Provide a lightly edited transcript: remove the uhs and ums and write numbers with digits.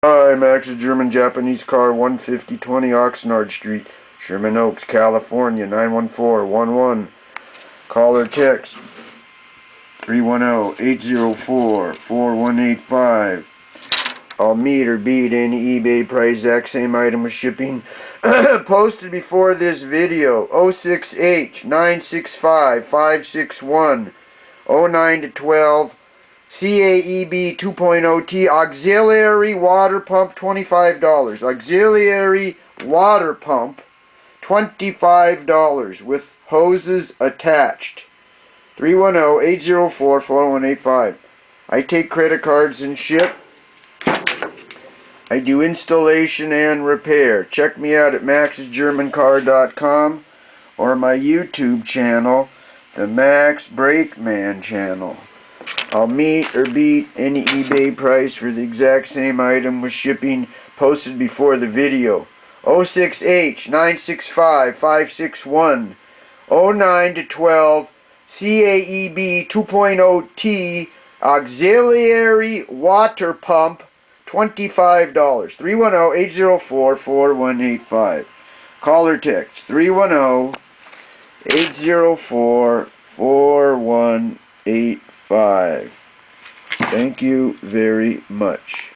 Hi, Max, a German-Japanese car, 15020 Oxnard Street, Sherman Oaks, California, 91411. Call or text 310-804-4185. I'll meet or beat any eBay price, exact same item with shipping. Posted before this video, 06H965561, 09 to 12. Caeb 2.0T auxiliary water pump, $25. Auxiliary water pump, $25 with hoses attached. 310-804-4185. I take credit cards and ship. I do installation and repair. Check me out at maxsgermancar.com or my YouTube channel, the Max Brakeman channel. I'll meet or beat any eBay price for the exact same item with shipping, posted before the video. 06H965561, 09 to 12, Caeb 2.0T auxiliary water pump, $25. 310-804-4185. Call or text 310-804-4185. Thank you very much.